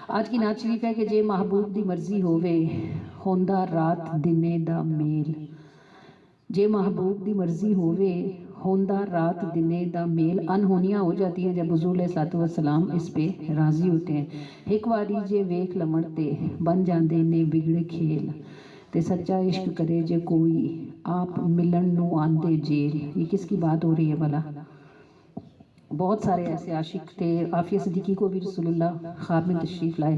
آج کی نعت شریف ہے کہ جے محبوب دی مرضی ہووے ہوندا رات دنے دا میل. جے محبوب دی مرضی ہووے ہوندا رات دنے دا میل. انہونیاں ہو جاتی ہیں جب حضور علیہ السلام اس پہ راضی ہوتے ہیں. ایک واری جے ویکھ لمن تے بن جاندے نے بگڑے کھیل. تے سچا عشق کرے جے کوئی آپ ملن نو آندے جیل. یہ کس کی بات ہو رہی ہے بھلا؟ بہت سارے ایسے عاشق تھے. عافیہ صدیقی کو بھی رسول اللہ خواب میں تشریف لائے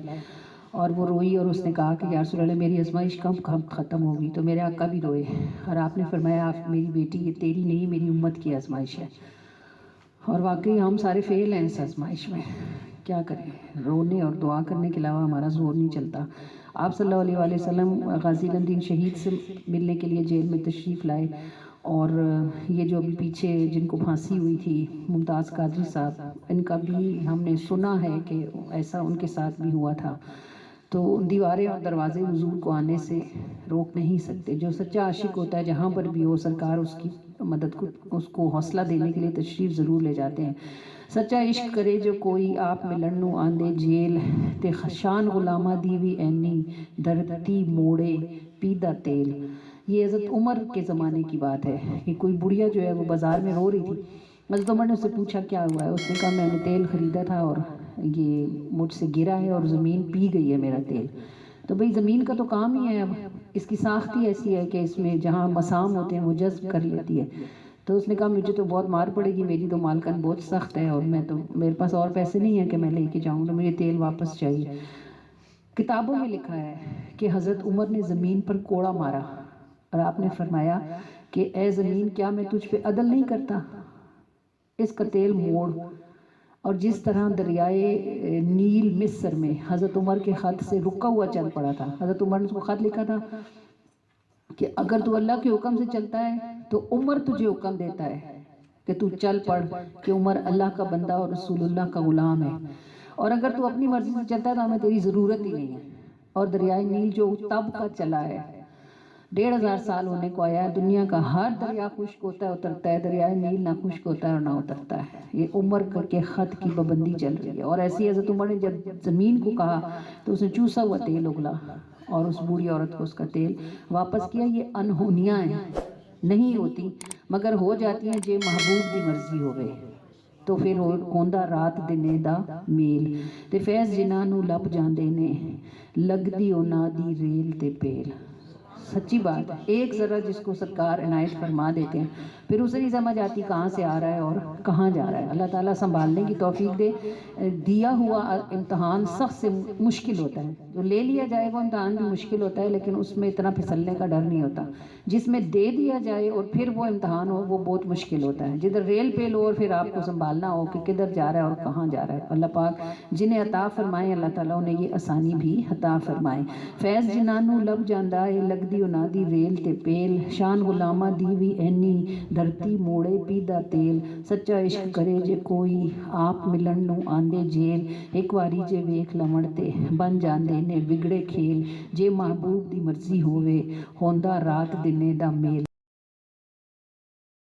اور وہ روئی اور اس نے کہا کہ یا رسول اللہ میری آزمائش کب ختم ہوگی؟ تو میرے آقا بھی روئے اور آپ نے فرمایا آپ میری بیٹی یہ تیری نہیں میری امت کی آزمائش ہے. اور واقعی ہم سارے فیل ہیں اس آزمائش میں. کیا کریں؟ رونے اور دعا کرنے کے علاوہ ہمارا زور نہیں چلتا. آپ صلی اللہ علیہ وآلہ وسلم غازی الدین شہید سے ملنے کے لیے جیل میں تشریف لائے اور یہ جو ابھی پیچھے جن کو پھانسی ہوئی تھی ممتاز قادری صاحب، ان کا بھی ہم نے سنا ہے کہ ایسا ان کے ساتھ بھی ہوا تھا. تو دیواریں اور دروازے حضور کو آنے سے روک نہیں سکتے. جو سچا عاشق ہوتا ہے جہاں پر بھی ہو سرکار اس کی مدد کو اس کو حوصلہ دینے کے لیے تشریف ضرور لے جاتے ہیں. سچا عشق کرے جو کوئی آپ ملن نو آندے جیل. تے شان غلامہ دی وی اینی دھرتی موڑے پیدا تیل. یہ حضرت عمر کے زمانے کی بات ہے کہ کوئی بڑھیا جو ہے وہ بازار میں رو رہی تھی. حضرت عمر نے اس سے پوچھا کیا ہوا ہے؟ اس نے کہا میں نے تیل خریدا تھا اور یہ مجھ سے گرا ہے اور زمین پی گئی ہے میرا تیل. تو بھئی زمین کا تو کام ہی ہے، اب اس کی ساخت ہی ایسی ہے کہ اس میں جہاں مسام ہوتے ہیں وہ جذب کر لیتی ہے. تو اس نے کہا مجھے تو بہت مار پڑے گی، میری تو مالکن بہت سخت ہے اور میں تو میرے پاس اور پیسے نہیں ہیں کہ میں لے کے جاؤں، تو مجھے تیل واپس چاہیے. کتابوں میں لکھا ہے کہ حضرت عمر نے زمین پر کوڑا مارا اور آپ نے فرمایا کہ اے زمین کیا میں تجھ پہ عدل نہیں کرتا؟ اس کا تیل موڑ. اور جس طرح دریائے نیل مصر میں حضرت عمر کے خط سے رکا ہوا چل پڑا تھا. حضرت عمر نے اس کو خط لکھا تھا کہ اگر تو اللہ کے حکم سے چلتا ہے تو عمر تجھے حکم دیتا ہے کہ تو چل پڑ کہ عمر اللہ کا بندہ اور رسول اللہ کا غلام ہے، اور اگر تو اپنی مرضی سے چلتا ہے تو ہمیں تیری ضرورت ہی نہیں ہے. اور دریائے نیل جو تب کا چلا ہے 1500 سال ہونے کو آیا ہے. دنیا کا ہر دریا خشک ہوتا ہے اترتا ہے، دریائے نیل نہ خشک ہوتا ہے اور نہ اترتا ہے. یہ عمر کے خط کی پابندی چل رہی ہے. اور ایسی حضرت عمر نے جب زمین کو کہا تو اس نے چوسا ہوا تیل اگلا اور اس بوڑھی عورت کو اس کا تیل واپس کیا. یہ انہونیاں ہیں، نہیں ہوتی مگر ہو جاتی ہیں جے محبوب دی مرضی ہوئے تو پھر ہوندا رات دنے دا میل. تے فیض جنہاں نو لب جاندے نے لگدی انہاں دی ریل تے پیل. سچی بات ہے، ایک ذرا جس کو سرکار عنایت فرما دیتے ہیں پھر اسے نہیں سمجھ آتی کہاں سے آ رہا ہے اور کہاں جا رہا ہے. اللہ تعالیٰ سنبھالنے کی توفیق دے. دیا ہوا امتحان سخت سے مشکل ہوتا ہے، جو لے لیا جائے وہ امتحان بھی مشکل ہوتا ہے لیکن اس میں اتنا پھسلنے کا ڈر نہیں ہوتا. جس میں دے دیا جائے اور پھر وہ امتحان ہو وہ بہت مشکل ہوتا ہے. جدھر ریل پیل ہو اور پھر آپ کو سنبھالنا ہو کہ کدھر جا رہا ہے اور کہاں جا رہا ہے. اللہ پاک جنہیں عطا فرمائے اللہ تعالیٰ انہیں یہ آسانی بھی عطا فرمائے. فیض جنہاں نو لب جاندا ہے لگدی انہاں دی ریل تے پیل. شان غلامہ دی وی اینی دھرتی موڑے پیدا تیل. سچا عشق کرے جے کوئی آپ ملن نو آندے جیل. ایک واری جے ویکھ لمن تے بن جاندے نے بگڑے کھیل. جے محبوب دی مرضی ہووے ہوندا رات دنے دا میل.